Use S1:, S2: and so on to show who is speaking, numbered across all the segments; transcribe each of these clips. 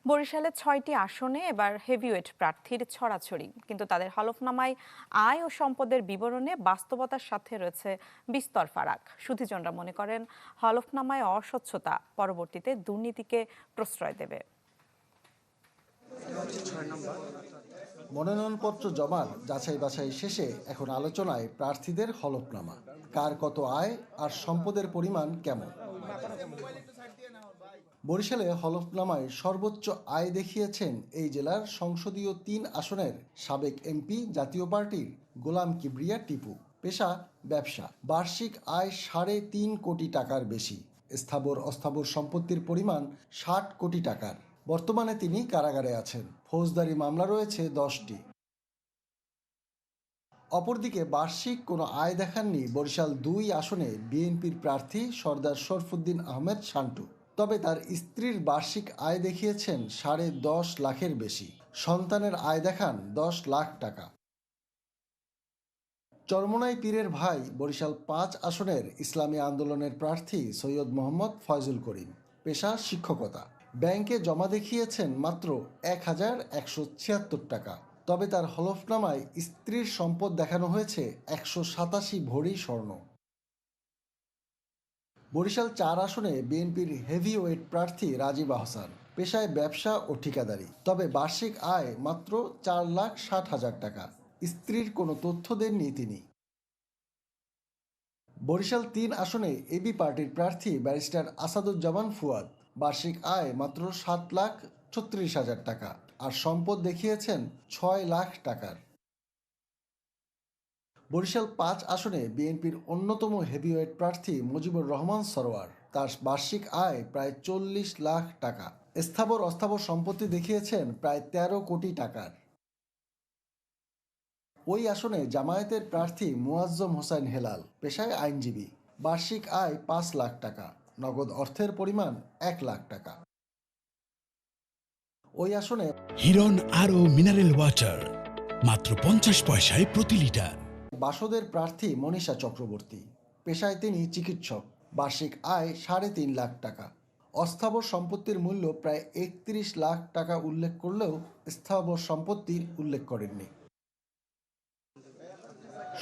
S1: বরিশালে ৬টি আসনে এবার হেভিওয়েট প্রার্থীর ছড়াছড়ি, কিন্তু তাদের হলফনামায় আয় ও সম্পদের বিবরণে বাস্তবতার সাথে রয়েছে বিস্তর ফারাক। সুধীজনরা মনে করেন হলফনামায় অস্বচ্ছতা পরবর্তীতে দুর্নীতিকে প্রশ্রয় দেবে।
S2: মনোনয়নপত্র জমার যাচাই বাছাই শেষে এখন আলোচনায় প্রার্থীদের হলফনামা, কার কত আয় আর সম্পদের পরিমাণ কেমন। বরিশালে হলফনামায় সর্বোচ্চ আয় দেখিয়েছেন এই জেলার সংসদীয় ৩ আসনের সাবেক এমপি জাতীয় পার্টির গোলাম কিবরিয়া টিপু। পেশা ব্যবসা, বার্ষিক আয় ৩.৫ কোটি টাকার বেশি। স্থাবর অস্থাবর সম্পত্তির পরিমাণ ৬০ কোটি টাকার। বর্তমানে তিনি কারাগারে আছেন। ফৌজদারি মামলা রয়েছে ১০টি। অপরদিকে বার্ষিক কোনো আয় দেখাননি বরিশাল ২ আসনে বিএনপির প্রার্থী সরদার শরফুদ্দিন আহমেদ শান্টু। তবে তার স্ত্রীর বার্ষিক আয় দেখিয়েছেন ১০.৫ লাখের বেশি। সন্তানের আয় দেখান ১০ লাখ টাকা। চরমোনাই পীরের ভাই বরিশাল ৫ আসনের ইসলামী আন্দোলনের প্রার্থী সৈয়দ মোহাম্মদ ফয়জুল করিম। পেশা শিক্ষকতা। ব্যাংকে জমা দেখিয়েছেন মাত্র ১,১৭৬ টাকা। তবে তার হলফনামায় স্ত্রীর সম্পদ দেখানো হয়েছে ১৮৭ ভরি স্বর্ণ। বরিশাল ৪ আসনে বিএনপির হেভিওয়েট প্রার্থী রাজীব আহসান। পেশায় ব্যবসা ও ঠিকাদারি। তবে বার্ষিক আয় মাত্র ৪,৬০,০০০ টাকা। স্ত্রীর কোনো তথ্য দেননি তিনি। বরিশাল ৩ আসনে এবি পার্টির প্রার্থী ব্যারিস্টার আসাদুজ্জামান ফুয়াদ। বার্ষিক আয় মাত্র ৭,৩৬,০০০ টাকা আর সম্পদ দেখিয়েছেন ৬ লাখ টাকার। বরিশাল ৫ আসনে বিএনপির অন্যতম হেভিওয়েট প্রার্থী মুজিবুর রহমান সরোয়ার। তার বার্ষিক আয় প্রায় ৪০ লাখ টাকা। স্থাবর অস্থাবর সম্পত্তি দেখিয়েছেন প্রায় ১৩ কোটি টাকার। ওই আসনে জামায়াতের প্রার্থী মুয়াজ্জম হোসাইন হেলাল। পেশায় আইনজীবী। বার্ষিক আয় ৫ লাখ টাকা। নগদ অর্থের পরিমাণ ১ লাখ টাকা। ওই আসনে
S3: হিরন আরও মিনারেল ওয়াটার মাত্র ৫০ পয়সায় প্রতি লিটার।
S2: বাসদের প্রার্থী মনীষা চক্রবর্তী। পেশায় তিনি চিকিৎসক। বার্ষিক আয় ৩.৫ লাখ টাকা। অস্থাবর সম্পত্তির মূল্য প্রায় ৩১ লাখ টাকা উল্লেখ করলেও স্থাবর সম্পত্তির উল্লেখ করেননি।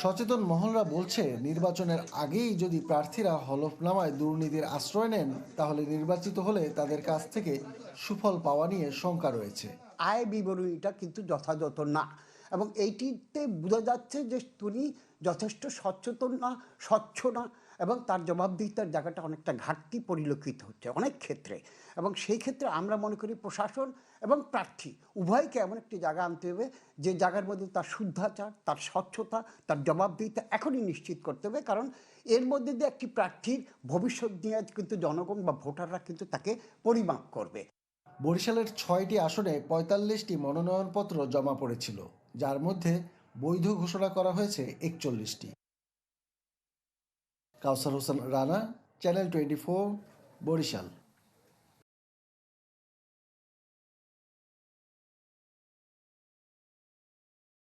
S2: সচেতন মহলরা বলছে, নির্বাচনের আগেই যদি প্রার্থীরা হলফনামায় দুর্নীতির আশ্রয় নেন, তাহলে নির্বাচিত হলে তাদের কাছ থেকে সুফল পাওয়া নিয়ে শঙ্কা রয়েছে।
S4: আয় বিবরণীটা কিন্তু যথাযথ না, এবং এইটিতে বোঝা যাচ্ছে যে তিনি যথেষ্ট সচেতন না, স্বচ্ছ না, এবং তার জবাবদিহিতার জায়গাটা অনেকটা ঘাটতি পরিলক্ষিত হচ্ছে অনেক ক্ষেত্রে। এবং সেই ক্ষেত্রে আমরা মনে করি প্রশাসন এবং প্রার্থী উভয়কে এমন একটি জায়গা আনতে হবে যে জায়গার মধ্যে তার শুদ্ধাচার, তার স্বচ্ছতা, তার জবাবদিহিতা এখনই নিশ্চিত করতে হবে। কারণ এর মধ্যে দিয়ে একটি প্রার্থীর ভবিষ্যৎ নিয়ে কিন্তু জনগণ বা ভোটাররা কিন্তু তাকে পরিমাপ করবে।
S2: বরিশালের ৬টি আসনে ৪৫টি মনোনয়নপত্র জমা পড়েছিল, যার মধ্যে বৈধ ঘোষণা করা হয়েছে ৪১টি। কাউসার হোসেন রানা, চ্যানেল 24, বরিশাল।